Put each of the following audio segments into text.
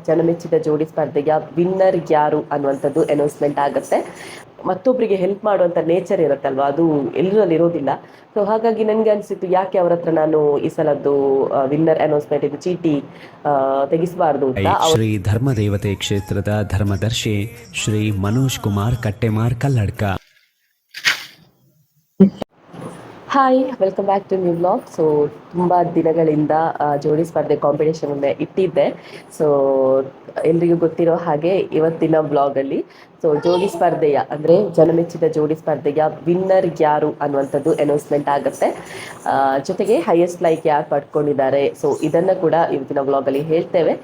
ಜನಮೆಚ್ಚಿದ ಜೋಡಿ ಸ್ಪರ್ಧೆಯ ವಿನ್ನರ್ ಯಾರು ಅನ್ನುವಂಥದ್ದು ಅನೌನ್ಸ್ಮೆಂಟ್ ಆಗುತ್ತೆ. ಮತ್ತೊಬ್ಬರಿಗೆ ಹೆಲ್ಪ್ ಮಾಡುವಂಥ ನೇಚರ್ ಇರುತ್ತಲ್ವ, ಅದು ಎಲ್ಲರಲ್ಲಿ ಇರೋದಿಲ್ಲ. ಸೊ ಹಾಗಾಗಿ ನನಗೆ ಅನಿಸಿತ್ತು ಯಾಕೆ ಅವ್ರ ಹತ್ರ ನಾನು ಈ ಸಲದ್ದು ವಿನ್ನರ್ ಅನೌನ್ಸ್ಮೆಂಟ್ ಇದು ಚೀಟಿ ತೆಗಿಸಬಾರ್ದು ಅಂತ. ಶ್ರೀ ಧರ್ಮದೇವತೆ ಕ್ಷೇತ್ರದ ಧರ್ಮದರ್ಶಿ Shri Manoj Kumar Kattemar Kalladka. Hi, welcome back to new blog. So ತುಂಬ ದಿನಗಳಿಂದ ಜೋಡಿ ಸ್ಪರ್ಧೆ ಕಾಂಪಿಟೇಷನ್ ಇಟ್ಟಿದ್ದೆ. ಸೊ ಎಲ್ರಿಗೂ ಗೊತ್ತಿರೋ ಹಾಗೆ ಇವತ್ತಿನ ಬ್ಲಾಗಲ್ಲಿ ಜೋಡಿ ಸ್ಪರ್ಧೆಯ ಅಂದರೆ ಜನಮೆಚ್ಚಿದ ಜೋಡಿ ಸ್ಪರ್ಧೆಯ ವಿನ್ನರ್ ಯಾರು ಅನ್ನುವಂಥದ್ದು ಅನೌನ್ಸ್ಮೆಂಟ್ ಆಗುತ್ತೆ. ಜೊತೆಗೆ ಹೈಯೆಸ್ಟ್ ಲೈಕ್ ಯಾರು ಪಡ್ಕೊಂಡಿದ್ದಾರೆ, ಸೊ ಇದನ್ನು ಕೂಡ ಇವತ್ತಿನ ಬ್ಲಾಗಲ್ಲಿ ಹೇಳ್ತೇವೆ.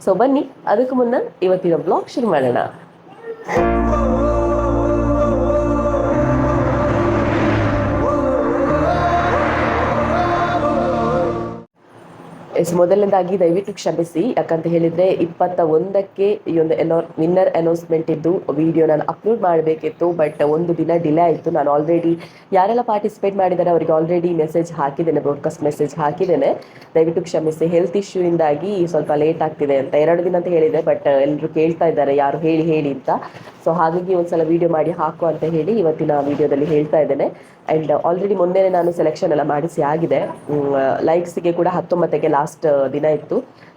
ಸೊ ಬನ್ನಿ, ಅದಕ್ಕೂ ಮುನ್ನ ಇವತ್ತಿನ ಬ್ಲಾಗ್ ಶುರು ಮಾಡೋಣ. ಮೊದಲನೇದಾಗಿ ದಯವಿಟ್ಟು ಕ್ಷಮಿಸಿ, ಯಾಕಂತ ಹೇಳಿದರೆ 21ಕ್ಕೆ ಈ ಒಂದು ವಿನ್ನರ್ ಅನೌನ್ಸ್ಮೆಂಟ್ ಇದ್ದು ವಿಡಿಯೋ ನಾನು ಅಪ್ಲೋಡ್ ಮಾಡಬೇಕಿತ್ತು. ಬಟ್ ಒಂದು ದಿನ ಡಿಲೇ ಆಯಿತು. ನಾನು ಆಲ್ರೆಡಿ ಯಾರೆಲ್ಲ ಪಾರ್ಟಿಸಿಪೇಟ್ ಮಾಡಿದ್ದಾರೆ ಅವರಿಗೆ ಆಲ್ರೆಡಿ ಮೆಸೇಜ್ ಹಾಕಿದ್ದೇನೆ, ಬ್ರಾಡ್ಕಾಸ್ಟ್ ಮೆಸೇಜ್ ಹಾಕಿದ್ದೇನೆ. ದಯವಿಟ್ಟು ಕ್ಷಮಿಸಿ, ಹೆಲ್ತ್ ಇಶ್ಯೂಯಿಂದಾಗಿ ಸ್ವಲ್ಪ ಲೇಟ್ ಆಗ್ತಿದೆ ಅಂತ 2 ದಿನ ಅಂತ ಹೇಳಿದೆ. ಬಟ್ ಎಲ್ಲರೂ ಕೇಳ್ತಾ ಇದ್ದಾರೆ ಯಾರು ಹೇಳಿ ಅಂತ. ಸೊ ಹಾಗಾಗಿ ಒಂದ್ಸಲ ವೀಡಿಯೋ ಮಾಡಿ ಹಾಕು ಅಂತ ಹೇಳಿ ಇವತ್ತಿನ ವಿಡಿಯೋದಲ್ಲಿ ಹೇಳ್ತಾ ಇದ್ದೇನೆ. ಆ್ಯಂಡ್ ಆಲ್ರೆಡಿ ಮೊನ್ನೆ ನಾನು ಸೆಲೆಕ್ಷನ್ ಎಲ್ಲ ಮಾಡಿಸಿ ಆಗಿದೆ. ಲೈಕ್ಸ್ಗೆ ಕೂಡ 19ಕ್ಕೆ ಲಾಸ್ಟ್ ದಿನ ಇತ್ತು.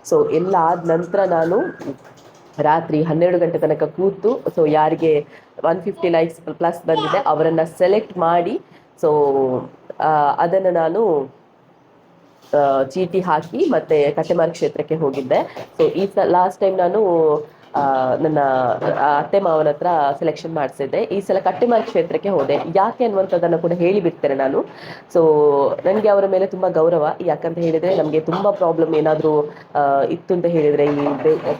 ಸೊ ಎಲ್ಲ ಆದ ನಂತರ ನಾನು ರಾತ್ರಿ 12 ಗಂಟೆ ತನಕ ಕೂತು, ಸೊ ಯಾರಿಗೆ 150 ಲೈಕ್ಸ್ ಪ್ಲಸ್ ಬಂದಿದೆ ಅವರನ್ನು ಸೆಲೆಕ್ಟ್ ಮಾಡಿ, ಸೊ ಅದನ್ನು ನಾನು ಚೀಟಿ ಹಾಕಿ ಮತ್ತೆ ಕಟ್ಟೆಮಾರ್ ಕ್ಷೇತ್ರಕ್ಕೆ ಹೋಗಿದ್ದೆ. ಸೊ ಈ ಲಾಸ್ಟ್ ಟೈಮ್ ನಾನು ನನ್ನ ಅತ್ತೆ ಮಾವನ ಹತ್ರ ಸೆಲೆಕ್ಷನ್ ಮಾಡಿಸಿದ್ದೆ. ಈ ಸಲ ಕಟ್ಟೆಮಾರ್ ಕ್ಷೇತ್ರಕ್ಕೆ ಹೋದೆ. ಯಾಕೆ ಅನ್ನುವಂಥದ್ದನ್ನು ಕೂಡ ಹೇಳಿಬಿಡ್ತೇನೆ ನಾನು. ಸೊ ನನಗೆ ಅವರ ಮೇಲೆ ತುಂಬ ಗೌರವ. ಯಾಕಂತ ಹೇಳಿದರೆ ನಮಗೆ ತುಂಬ ಪ್ರಾಬ್ಲಮ್ ಏನಾದರೂ ಇತ್ತು ಅಂತ ಹೇಳಿದರೆ ಈ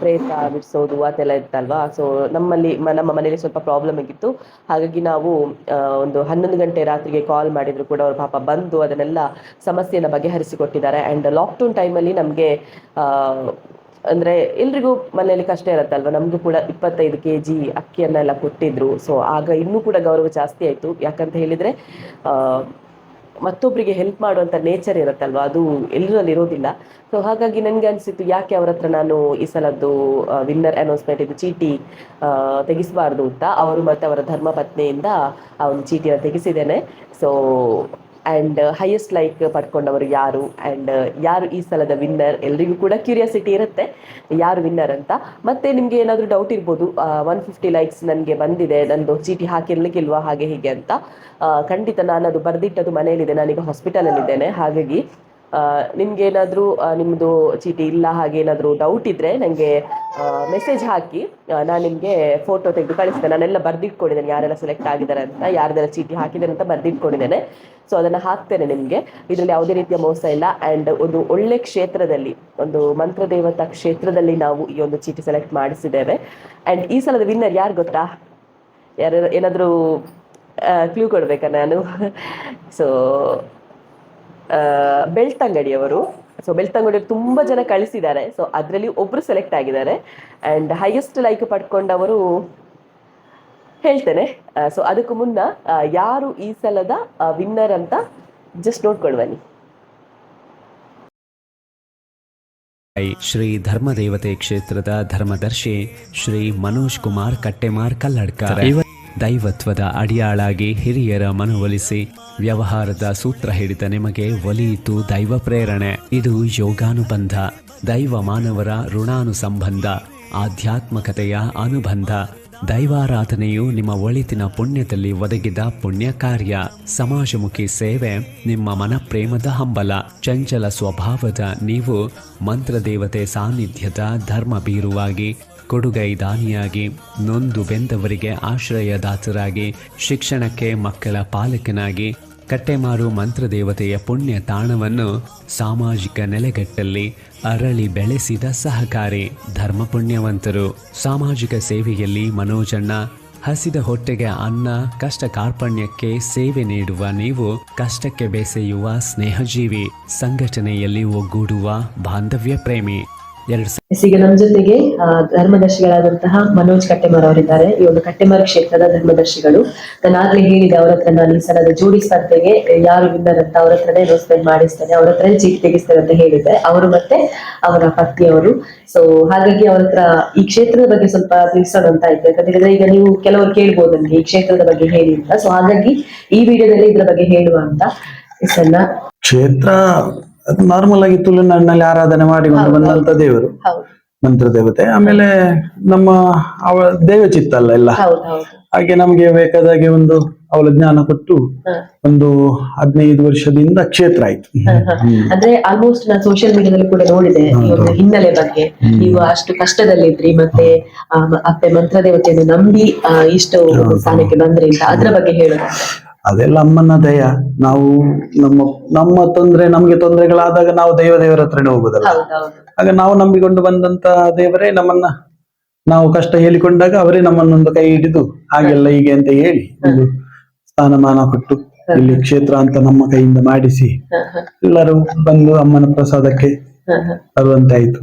ಪ್ರೇತ ಬಿಡಿಸೋದು ಅದೆಲ್ಲ ಇತ್ತಲ್ವಾ. ಸೊ ನಮ್ಮ ಮನೇಲಿ ಸ್ವಲ್ಪ ಪ್ರಾಬ್ಲಮ್ ಆಗಿತ್ತು. ಹಾಗಾಗಿ ನಾವು ಒಂದು 11 ಗಂಟೆ ರಾತ್ರಿಗೆ ಕಾಲ್ ಮಾಡಿದ್ರು ಕೂಡ ಅವರು ಪಾಪ ಬಂದು ಅದನ್ನೆಲ್ಲ ಸಮಸ್ಯೆಯನ್ನು ಬಗೆಹರಿಸಿಕೊಟ್ಟಿದ್ದಾರೆ. ಆ್ಯಂಡ್ ಲಾಕ್ಡೌನ್ ಟೈಮಲ್ಲಿ ನಮಗೆ ಅಂದರೆ ಎಲ್ರಿಗೂ ಮನೆಯಲ್ಲಿ ಕಷ್ಟ ಇರುತ್ತಲ್ವ, ನಮಗೂ ಕೂಡ 25 kg ಅಕ್ಕಿಯನ್ನೆಲ್ಲ ಕೊಟ್ಟಿದ್ರು. ಸೊ ಆಗ ಇನ್ನೂ ಕೂಡ ಗೌರವ ಜಾಸ್ತಿ ಆಯಿತು. ಯಾಕಂತ ಹೇಳಿದರೆ ಮತ್ತೊಬ್ಬರಿಗೆ ಹೆಲ್ಪ್ ಮಾಡುವಂಥ ನೇಚರ್ ಇರುತ್ತಲ್ವ, ಅದು ಎಲ್ಲರಲ್ಲಿ ಇರೋದಿಲ್ಲ. ಸೊ ಹಾಗಾಗಿ ನನಗೆ ಅನಿಸಿತ್ತು ಯಾಕೆ ಅವ್ರ ಹತ್ರ ನಾನು ಈ ಸಲದ್ದು ವಿನ್ನರ್ ಅನೌನ್ಸ್ಮೆಂಟ್ ಇದು ಚೀಟಿ ತೆಗಿಸಬಾರ್ದು ಅಂತ. ಅವರು ಮತ್ತು ಅವರ ಧರ್ಮಪತ್ನಿಯಿಂದ ಆ ಒಂದು ಚೀಟಿಯನ್ನು ತೆಗೆಸಿದ್ದೇನೆ. ಸೊ ಆ್ಯಂಡ್ ಹೈಯೆಸ್ಟ್ ಲೈಕ್ ಪಡ್ಕೊಂಡವರು ಯಾರು ಆ್ಯಂಡ್ ಯಾರು ಈ ಸಲದ ವಿನ್ನರ್, ಎಲ್ರಿಗೂ ಕೂಡ ಕ್ಯೂರಿಯಾಸಿಟಿ ಇರುತ್ತೆ ಯಾರು ವಿನ್ನರ್ ಅಂತ. ಮತ್ತು ನಿಮಗೆ ಏನಾದರೂ ಡೌಟ್ ಇರ್ಬೋದು, 150 ಲೈಕ್ಸ್ ನನಗೆ ಬಂದಿದೆ, ನಂದು ಚೀಟಿ ಹಾಕಿರ್ಲಿಕ್ಕಿಲ್ವಾ ಹಾಗೆ ಹೀಗೆ ಅಂತ. ಖಂಡಿತ ನಾನು ಅದು ಬರೆದಿಟ್ಟದು ಮನೆಯಲ್ಲಿದೆ, ನಾನೀಗ ಹಾಸ್ಪಿಟಲಲ್ಲಿದ್ದೇನೆ. ಹಾಗಾಗಿ ನಿಮಗೇನಾದರೂ ನಿಮ್ಮದು ಚೀಟಿ ಇಲ್ಲ ಹಾಗೆ ಏನಾದರೂ ಡೌಟ್ ಇದ್ದರೆ ನನಗೆ ಮೆಸೇಜ್ ಹಾಕಿ, ನಾನು ನಿಮಗೆ ಫೋಟೋ ತೆಗೆದು ಕಳಿಸ್ತೇನೆ. ನಾನೆಲ್ಲ ಬರೆದಿಟ್ಕೊಂಡಿದ್ದೇನೆ ಯಾರೆಲ್ಲ ಸೆಲೆಕ್ಟ್ ಆಗಿದ್ದಾರೆ ಅಂತ, ಯಾರ್ದೆಲ್ಲ ಚೀಟಿ ಹಾಕಿದ್ದಾರೆ ಅಂತ ಬರೆದಿಟ್ಕೊಂಡಿದ್ದೇನೆ. ಸೊ ಅದನ್ನು ಹಾಕ್ತೇನೆ ನಿಮಗೆ. ಇದರಲ್ಲಿ ಯಾವುದೇ ರೀತಿಯ ಮೋಸ ಇಲ್ಲ. ಆ್ಯಂಡ್ ಒಂದು ಒಳ್ಳೆ ಕ್ಷೇತ್ರದಲ್ಲಿ, ಒಂದು ಮಂತ್ರದೇವತಾ ಕ್ಷೇತ್ರದಲ್ಲಿ ನಾವು ಈ ಒಂದು ಚೀಟಿ ಸೆಲೆಕ್ಟ್ ಮಾಡಿಸಿದ್ದೇವೆ. ಆ್ಯಂಡ್ ಈ ಸಲದ ವಿನ್ನರ್ ಯಾರು ಗೊತ್ತಾ? ಯಾರು ಏನಾದರೂ ಕ್ಲೂ ಕೊಡಬೇಕಾ ನಾನು? ಸೊ ಬೆಳ್ತಂಗಡಿಯವರು. ಸೊ ಬೆಳ್ತಂಗಡಿಯವರು ತುಂಬ ಜನ ಕಳಿಸಿದ್ದಾರೆ. ಸೊ ಅದರಲ್ಲಿ ಒಬ್ಬರು ಸೆಲೆಕ್ಟ್ ಆಗಿದ್ದಾರೆ. ಆ್ಯಂಡ್ ಹೈಯೆಸ್ಟ್ ಲೈಕ್ ಪಡ್ಕೊಂಡವರು ಹೇಳ್ತೇನೆ. ಸೊ ಅದಕ್ಕೂ ಮುನ್ನ ಯಾರು ಈ ಸಲದ ವಿನ್ನರ್ ಅಂತ ಜಸ್ಟ್ ನೋಡ್ಕೊಂಡು ಬನ್ನಿ. ಶ್ರೀ ಧರ್ಮದೇವತೆ ಕ್ಷೇತ್ರದ ಧರ್ಮದರ್ಶಿ ಶ್ರೀ ಮನೋಜ್ ಕುಮಾರ್ ಕಟ್ಟೆಮಾರ್ ಕಲ್ಲಡ್ಕ. ದೈವತ್ವದ ಅಡಿಯಾಳಾಗಿ ಹಿರಿಯರ ಮನವೊಲಿಸಿ ವ್ಯವಹಾರದ ಸೂತ್ರ ಹಿಡಿದ ನಿಮಗೆ ಒಲಿಯಿತು ದೈವ ಪ್ರೇರಣೆ. ಇದು ಯೋಗಾನುಬಂಧ, ದೈವ ಮಾನವರ ಋಣಾನುಸಂಬಂಧ, ಆಧ್ಯಾತ್ಮಕತೆಯ ಅನುಬಂಧ. ದೈವಾರಾಧನೆಯು ನಿಮ್ಮ ಒಳಿತಿನ ಪುಣ್ಯದಲ್ಲಿ ಒದಗಿದ ಪುಣ್ಯ ಕಾರ್ಯ. ಸಮಾಜಮುಖಿ ಸೇವೆ ನಿಮ್ಮ ಮನಪ್ರೇಮದ ಹಂಬಲ. ಚಂಚಲ ಸ್ವಭಾವದ ನೀವು ಮಂತ್ರದೇವತೆ ಸಾನ್ನಿಧ್ಯದ ಧರ್ಮ ಬೀರುವಾಗಿ, ಕೊಡುಗೈ ದಾನಿಯಾಗಿ, ನೊಂದು ಬೆಂದವರಿಗೆ ಆಶ್ರಯದಾತರಾಗಿ, ಶಿಕ್ಷಣಕ್ಕೆ ಮಕ್ಕಳ ಪಾಲಕನಾಗಿ, ಕಟ್ಟೆಮಾರು ಮಂತ್ರದೇವತೆಯ ಪುಣ್ಯ ತಾಣವನ್ನು ಸಾಮಾಜಿಕ ನೆಲೆಗಟ್ಟಲ್ಲಿ ಅರಳಿ ಬೆಳೆಸಿದ ಸಹಕಾರಿ ಧರ್ಮ ಪುಣ್ಯವಂತರು. ಸಾಮಾಜಿಕ ಸೇವೆಯಲ್ಲಿ ಮನೋಜಣ್ಣ. ಹಸಿದ ಹೊಟ್ಟೆಗೆ ಅನ್ನ, ಕಷ್ಟ ಕಾರ್ಪಣ್ಯಕ್ಕೆ ಸೇವೆ ನೀಡುವ ನೀವು ಕಷ್ಟಕ್ಕೆ ಬೆಸೆಯುವ ಸ್ನೇಹಜೀವಿ, ಸಂಘಟನೆಯಲ್ಲಿ ಒಗ್ಗೂಡುವ ಬಾಂಧವ್ಯ ಪ್ರೇಮಿ. ಈಗ ನಮ್ಮ ಜೊತೆಗೆ ಧರ್ಮದರ್ಶಿಗಳಾದಂತಹ ಮನೋಜ್ ಕಟ್ಟೆಮಾರ್ ಅವರಿದ್ದಾರೆ. ಈ ಒಂದು ಕಟ್ಟೆಮಾರ್ ಕ್ಷೇತ್ರದ ಧರ್ಮದರ್ಶಿಗಳು. ನಾನು ಆಗ್ಲೇ ಹೇಳಿದೆ ಅವ್ರ ಹತ್ರ ನಾನು ಈ ಸಲದ ಜೋಡಿ ಸ್ಪರ್ಧೆಗೆ ಯಾರು ವಿನ್ನರ್ ಅಂತ ಅವ್ರ ಹತ್ರನೇ ಅನೌನ್ಸ್ಮೆಂಟ್ ಮಾಡಿಸ್ತೇನೆ, ಅವ್ರ ಹತ್ರನೇ ಚೀಟಿ ತೆಗಿಸ್ತೇನೆ ಅಂತ ಹೇಳಿದ್ದೆ, ಅವರು ಮತ್ತೆ ಅವರ ಪತ್ನಿಯವರು. ಸೊ ಹಾಗಾಗಿ ಅವ್ರ ಹತ್ರ ಈ ಕ್ಷೇತ್ರದ ಬಗ್ಗೆ ಸ್ವಲ್ಪ ತಿಳಿಸೋಣ ಅಂತ ಇದ್ದೆ. ಯಾಕಂದ್ರೆ ಈಗ ನೀವು ಕೆಲವರು ಕೇಳ್ಬೋದು ನನಗೆ ಈ ಕ್ಷೇತ್ರದ ಬಗ್ಗೆ ಹೇಳಿ ಅಂತ. ಸೊ ಹಾಗಾಗಿ ಈ ವಿಡಿಯೋದಲ್ಲಿ ಇದ್ರ ಬಗ್ಗೆ ಹೇಳುವ ಅಂತ ಇಷ್ಟನ್ನ. ಕ್ಷೇತ್ರ ನಾರ್ಮಲ್ ಆಗಿ ತುಳುನಾಡಿನಲ್ಲಿ ಆರಾಧನೆ ಮಾಡಿಕೊಂಡು ಬಂದಂತ ದೇವರು, ಮಂತ್ರ ದೇವತೆ. ಆಮೇಲೆ ನಮ್ಮ ಅವಳ ದೇವಚಿತ್ತ ಅಲ್ಲ ಎಲ್ಲ, ಹಾಗೆ ನಮ್ಗೆ ಬೇಕಾದಾಗೆ ಒಂದು ಅವಳ ಜ್ಞಾನ ಕೊಟ್ಟು ಒಂದು 15 ವರ್ಷದಿಂದ ಕ್ಷೇತ್ರ ಆಯ್ತು. ಅಂದ್ರೆ ಆಲ್ಮೋಸ್ಟ್ ನಾನು ಸೋಷಿಯಲ್ ಮೀಡಿಯಾದಲ್ಲಿ ಕೂಡ ನೋಡಿದೆ ಈ ಒಂದು ಹಿನ್ನೆಲೆ ಬಗ್ಗೆ. ನೀವು ಅಷ್ಟು ಕಷ್ಟದಲ್ಲಿದ್ರಿ, ಮತ್ತೆ ಅತ್ತೆ ಮಂತ್ರ ದೇವತೆಯನ್ನು ನಂಬಿ ಇಷ್ಟು ಸ್ಥಾನಕ್ಕೆ ಬಂದ್ರಿ ಅಂತ, ಅದ್ರ ಬಗ್ಗೆ ಹೇಳೋದು. ಅದೆಲ್ಲ ಅಮ್ಮನ ದಯ. ನಾವು ನಮ್ಮ ನಮ್ಗೆ ತೊಂದರೆಗಳಾದಾಗ ನಾವು ದೇವರ ಹತ್ರನೇ ಹೋಗುದಲ್ಲ. ಆಗ ನಾವು ನಂಬಿಕೊಂಡು ಬಂದಂತ ದೇವರೇ ನಮ್ಮನ್ನ, ನಾವು ಕಷ್ಟ ಹೇಳಿಕೊಂಡಾಗ ಅವರೇ ನಮ್ಮನ್ನೊಂದು ಕೈ ಹಿಡಿದು ಹಾಗೆಲ್ಲ ಹೀಗೆ ಅಂತ ಹೇಳಿ ಒಂದು ಸ್ಥಾನಮಾನ ಕೊಟ್ಟು ಇಲ್ಲಿ ಕ್ಷೇತ್ರ ಅಂತ ನಮ್ಮ ಕೈಯಿಂದ ಮಾಡಿಸಿ ಎಲ್ಲರೂ ಬಂದು ಅಮ್ಮನ ಪ್ರಸಾದಕ್ಕೆ ಬರುವಂತಾಯ್ತು.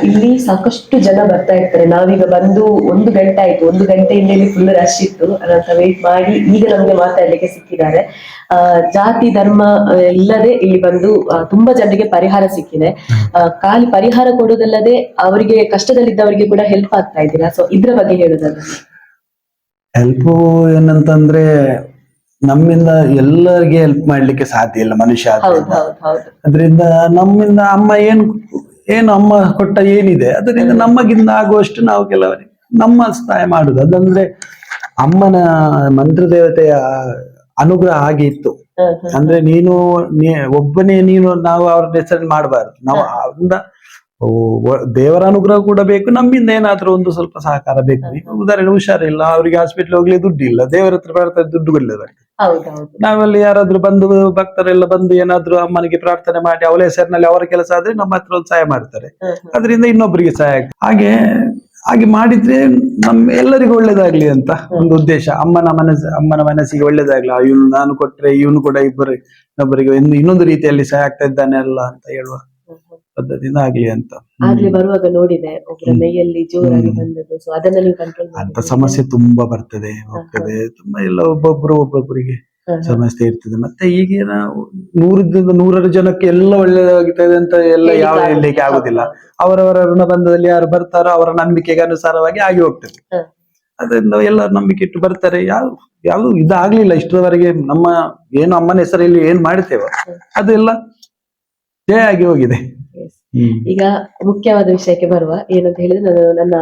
ಇಲ್ಲಿ ಸಾಕಷ್ಟು ಜನ ಬರ್ತಾ ಇರ್ತಾರೆ. ನಾವೀಗ ಬಂದು 1 ಗಂಟೆ ಆಯ್ತು, 1 ಗಂಟೆಯಿಂದ ಇಲ್ಲಿ ಫುಲ್ ರಶ್ ಇತ್ತು. ಅದಂತ ವೇಟ್ ಮಾಡಿ ಈಗ ನಮ್ಗೆ ಮಾತಾಡ್ಲಿಕ್ಕೆ ಸಿಕ್ಕಿದ್ದಾರೆ. ಜಾತಿ ಧರ್ಮ ಇಲ್ಲದೆ ಇಲ್ಲಿ ಬಂದು ತುಂಬಾ ಜನರಿಗೆ ಪರಿಹಾರ ಸಿಕ್ಕಿದೆ. ಖಾಲಿ ಪರಿಹಾರ ಕೊಡೋದಲ್ಲದೆ ಅವರಿಗೆ ಕಷ್ಟದಲ್ಲಿದ್ದವರಿಗೆ ಕೂಡ ಹೆಲ್ಪ್ ಆಗ್ತಾ ಇದ್ದೀರಾ. ಸೊ ಇದ್ರ ಬಗ್ಗೆ ಹೇಳೋದಾದ್ರೆ ಹೆಲ್ಪ್ ಏನಂತಂದ್ರೆ, ನಮ್ಮಿಂದ ಎಲ್ಲರಿಗೆ ಹೆಲ್ಪ್ ಮಾಡ್ಲಿಕ್ಕೆ ಸಾಧ್ಯ ಇಲ್ಲ ಮನುಷ್ಯ. ಅದರಿಂದ ನಮ್ಮಿಂದ ಅಮ್ಮ ಏನು ಅಮ್ಮ ಕೊಟ್ಟ ಏನಿದೆ ಅದರಿಂದ ನಮಗಿಂದ ಆಗುವಷ್ಟು ನಾವು ಕೆಲವರಿಗೆ ನಮ್ಮ ಸಹಾಯ ಮಾಡುದು. ಅದಂದ್ರೆ ಅಮ್ಮನ ಮಂತ್ರ ದೇವತೆಯ ಅನುಗ್ರಹ ಹಾಗೆ ಇತ್ತು. ಅಂದ್ರೆ ಒಬ್ಬನೇ ನಾವು ಅವ್ರ ಹೆಸರನ್ನು ಮಾಡಬಾರ್ದು. ನಾವು ಅವರಿಂದ ದೇವರ ಅನುಗ್ರಹ ಕೂಡ ಬೇಕು, ನಮ್ಮಿಂದ ಏನಾದ್ರೂ ಒಂದು ಸ್ವಲ್ಪ ಸಹಕಾರ ಬೇಕು. ಉದಾಹರಣೆ ಹುಷಾರಿಲ್ಲ, ಅವ್ರಿಗೆ ಹಾಸ್ಪಿಟ್ಲ್ ಹೋಗ್ಲಿ ದುಡ್ಡು ಇಲ್ಲ, ದೇವರ ಹತ್ರ ಪ್ರಾರ್ಥನೆ ದುಡ್ಡು ಒಳ್ಳೇದಾಗ್ತದೆ. ನಾವಲ್ಲಿ ಯಾರಾದ್ರೂ ಭಕ್ತರೆಲ್ಲ ಬಂದು ಏನಾದ್ರೂ ಅಮ್ಮನಿಗೆ ಪ್ರಾರ್ಥನೆ ಮಾಡಿ ಅವಳ ಹೆಸರಿನಲ್ಲಿ ಅವರ ಕೆಲಸ ಆದ್ರೆ ನಮ್ಮ ಹತ್ರ ಒಂದು ಸಹಾಯ ಮಾಡ್ತಾರೆ. ಅದರಿಂದ ಇನ್ನೊಬ್ಬರಿಗೆ ಸಹಾಯ ಆಗ್ತದೆ. ಹಾಗೆ ಮಾಡಿದ್ರೆ ಎಲ್ಲರಿಗೂ ಒಳ್ಳೇದಾಗ್ಲಿ ಅಂತ ಒಂದು ಉದ್ದೇಶ. ಅಮ್ಮನ ಮನಸ್ಸಿಗೆ ಒಳ್ಳೇದಾಗ್ಲಿ, ಇವನು ನಾನು ಕೊಟ್ರೆ ಇವನು ಕೂಡ ಇನ್ನೊಬ್ಬರಿಗೆ ಇನ್ನೊಂದು ರೀತಿಯಲ್ಲಿ ಸಹಾಯ ಆಗ್ತಾ ಇದ್ದಾನೆ ಅಲ್ಲ ಅಂತ ಹೇಳುವ ಪದ್ಧತಿಯಿಂದ ಆಗ್ಲಿ ಅಂತ. ಬರುವಾಗ ನೋಡಿದೆ ಒಬ್ಬರ ಮೈಯಲ್ಲಿ ಜೋರಾಗಿ ಬಂದದ್ದು. ಸೊ ಅದನ್ನ ನೀವು ಕಂಟ್ರೋಲ್ ಅಂತ ಸಮಸ್ಯೆ ತುಂಬಾ ಬರ್ತದೆ ಹೋಗ್ತದೆ. ತುಂಬಾ ಎಲ್ಲ ಒಬ್ಬೊಬ್ಬರಿಗೆ ಸಮಸ್ಯೆ ಇರ್ತದೆ. ಮತ್ತೆ ಈಗಿನ 100 ಜನಕ್ಕೆ ಎಲ್ಲ ಒಳ್ಳೇದಾಗ್ತದೆ ಅಂತ ಎಲ್ಲ ಯಾವ ಹೇಳಲಿಕ್ಕೆ ಆಗುದಿಲ್ಲ. ಅವರವರ ಋಣಬಂಧದಲ್ಲಿ ಯಾರು ಬರ್ತಾರೋ ಅವರ ನಂಬಿಕೆಗೆ ಅನುಸಾರವಾಗಿ ಆಗಿ ಹೋಗ್ತದೆ. ಅದರಿಂದ ಎಲ್ಲ ನಂಬಿಕೆ ಇಟ್ಟು ಬರ್ತಾರೆ. ಯಾವ್ದು ಇದಾಗ್ಲಿಲ್ಲ ಇಷ್ಟರವರೆಗೆ. ನಮ್ಮ ಏನು ಅಮ್ಮನ ಹೆಸರಲ್ಲಿ ಏನ್ ಮಾಡ್ತೇವೋ ಅದೆಲ್ಲ ಜಯ ಆಗಿ ಹೋಗಿದೆ. ಈಗ ಮುಖ್ಯವಾದ ವಿಷಯಕ್ಕೆ ಬರುವ. ಏನಂತ ಹೇಳಿದ್ರೆ, ನಾನು ನನ್ನ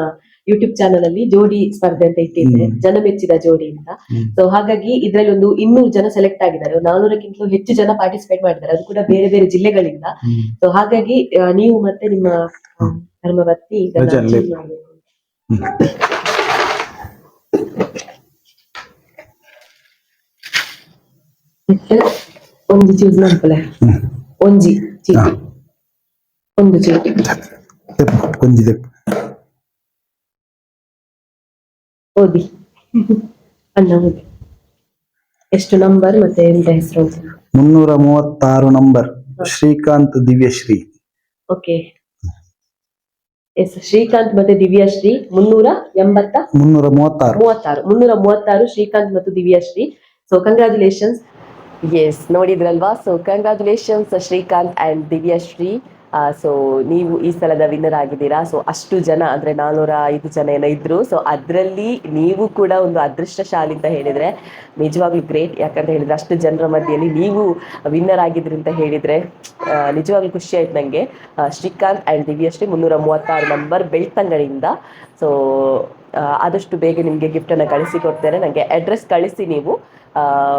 ಯೂಟ್ಯೂಬ್ ಚಾನಲ್ ಅಲ್ಲಿ ಜೋಡಿ ಸ್ಪರ್ಧೆ ಅಂತ ಇಟ್ಟಿದ್ದೆ, ಜನಮೆಚ್ಚಿದ ಜೋಡಿ ಅಂತ. ಸೊ ಹಾಗಾಗಿ ಇದ್ರಲ್ಲಿ ಒಂದು 200 ಜನ ಸೆಲೆಕ್ಟ್ ಆಗಿದ್ದಾರೆ. 400ಕ್ಕಿಂತಲೂ ಹೆಚ್ಚು ಜನ ಪಾರ್ಟಿಸಿಪೇಟ್ ಮಾಡಿದ್ದಾರೆ, ಅದು ಕೂಡ ಬೇರೆ ಬೇರೆ ಜಿಲ್ಲೆಗಳಿಂದ. ಸೊ ಹಾಗಾಗಿ ನೀವು ಮತ್ತೆ ನಿಮ್ಮ ಧರ್ಮಪತ್ನಿ ಒಂದು ಚೂಸ್ ಮಾಡ್ಕೊಳ್ಳೆ. ಒಂಜಿ ಚೀಟಿ, ಒಂದು ಚೀಟಿ ಓದಿ ಅಣ್ಣ ಓದಿ. ಎಷ್ಟು ನಂಬರ್ ಮತ್ತೆ ಎಂತ ಹೆಸರು? 336 number, Srikanth Divyashri. Okay, yes Srikanth ಮತ್ತೆ ದಿವ್ಯಶ್ರೀ. 336 ಶ್ರೀಕಾಂತ್ ಮತ್ತು ದಿವ್ಯಶ್ರೀ. So congratulations. ಎಸ್, ನೋಡಿದ್ರಲ್ವಾ? So congratulations Srikanth and Divyashri. So ನೀವು ಈ ಸಲದ ವಿನ್ನರ್ ಆಗಿದ್ದೀರಾ. ಸೊ ಅಷ್ಟು ಜನ ಅಂದ್ರೆ 405 ಜನ ಏನೋ ಇದ್ರು. ಸೊ ಅದರಲ್ಲಿ ನೀವು ಕೂಡ ಒಂದು ಅದೃಷ್ಟಶಾಲಿ ಅಂತ ಹೇಳಿದ್ರೆ ನಿಜವಾಗ್ಲೂ ಗ್ರೇಟ್. ಯಾಕಂತ ಹೇಳಿದ್ರೆ ಅಷ್ಟು ಜನರ ಮಧ್ಯೆಯಲ್ಲಿ ನೀವು ವಿನ್ನರ್ ಆಗಿದ್ರಿ ಅಂತ ಹೇಳಿದ್ರೆ ನಿಜವಾಗ್ಲೂ ಖುಷಿ ಆಯ್ತು ನನಗೆ. ಶ್ರೀಕಾಂತ್ ಅಂಡ್ ದಿವ್ಯಶ್ರೀ 336 ನಂಬರ್ ಬೆಳ್ತಂಗಡಿಯಿಂದ. ಸೊ ಆದಷ್ಟು ಬೇಗ ನಿಮಗೆ ಗಿಫ್ಟನ್ನು ಕಳಿಸಿ ಕೊಡ್ತೇನೆ. ನನಗೆ ಅಡ್ರೆಸ್ ಕಳಿಸಿ ನೀವು.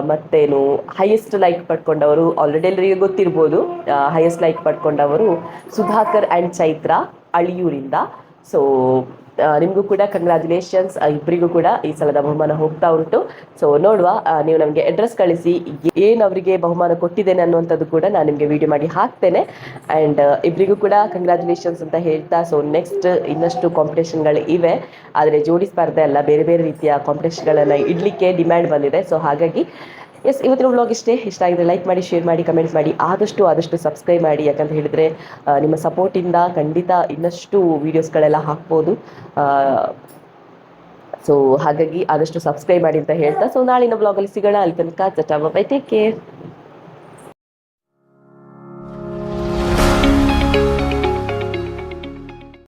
ಮತ್ತೇನು ಹೈಯೆಸ್ಟ್ ಲೈಕ್ ಪಡ್ಕೊಂಡವರು ಆಲ್ರೆಡಿ ಎಲ್ಲರಿಗೆ ಗೊತ್ತಿರ್ಬೋದು. ಹೈಯೆಸ್ಟ್ ಲೈಕ್ ಪಡ್ಕೊಂಡವರು ಸುಧಾಕರ್ ಅಂಡ್ ಚೈತ್ರ ಅಳಿಯೂರಿಂದ. ಸೊ ನಿಮಗೂ ಕೂಡ ಕಂಗ್ರ್ಯಾಚುಲೇಷನ್ಸ್. ಇಬ್ಬರಿಗೂ ಕೂಡ ಈ ಸಲದ ಬಹುಮಾನ ಹೋಗ್ತಾ ಉಂಟು. ಸೊ ನೋಡುವ, ನೀವು ನಮಗೆ ಅಡ್ರೆಸ್ ಕಳಿಸಿ ಏನು ಅವರಿಗೆ ಬಹುಮಾನ ಕೊಟ್ಟಿದ್ದೇನೆ ಅನ್ನುವಂಥದ್ದು ಕೂಡ ನಾನು ನಿಮಗೆ ವಿಡಿಯೋ ಮಾಡಿ ಹಾಕ್ತೇನೆ. ಆ್ಯಂಡ್ ಇಬ್ಬರಿಗೂ ಕೂಡ ಕಂಗ್ರ್ಯಾಚುಲೇಷನ್ಸ್ ಅಂತ ಹೇಳ್ತಾ, ಸೊ ನೆಕ್ಸ್ಟ್ ಇನ್ನಷ್ಟು ಕಾಂಪಿಟೇಷನ್ಗಳು ಇವೆ. ಆದರೆ ಜೋಡಿ ಸ್ಪರ್ಧೆ ಅಲ್ಲ, ಬೇರೆ ಬೇರೆ ರೀತಿಯ ಕಾಂಪಿಟೇಷನ್ಗಳನ್ನು ಇಡಲಿಕ್ಕೆ ಡಿಮ್ಯಾಂಡ್ ಬಂದಿದೆ. ಸೊ ಹಾಗಾಗಿ ಎಸ್, ಇವತ್ತಿನ ವ್ಲಾಗ್ ಇಷ್ಟೇ. ಇಷ್ಟ ಆಗಿದ್ರೆ ಲೈಕ್ ಮಾಡಿ, ಶೇರ್ ಮಾಡಿ, ಕಮೆಂಟ್ ಮಾಡಿ, ಆದಷ್ಟು ಸಬ್ಸ್ಕ್ರೈಬ್ ಮಾಡಿ. ಯಾಕಂತ ಹೇಳಿದರೆ ನಿಮ್ಮ ಸಪೋರ್ಟಿಂದ ಖಂಡಿತ ಇನ್ನಷ್ಟು ವೀಡಿಯೋಸ್ಗಳೆಲ್ಲ ಹಾಕ್ಬೋದು. ಸೊ ಹಾಗಾಗಿ ಆದಷ್ಟು ಸಬ್ಸ್ಕ್ರೈಬ್ ಮಾಡಿ ಅಂತ ಹೇಳ್ತಾ, ಸೊ ನಾಳಿನ ಬ್ಲಾಗಲ್ಲಿ ಸಿಗೋಣ. ಅಲ್ಲಿ ತನಕ ಟೇಕ್ ಕೇರ್.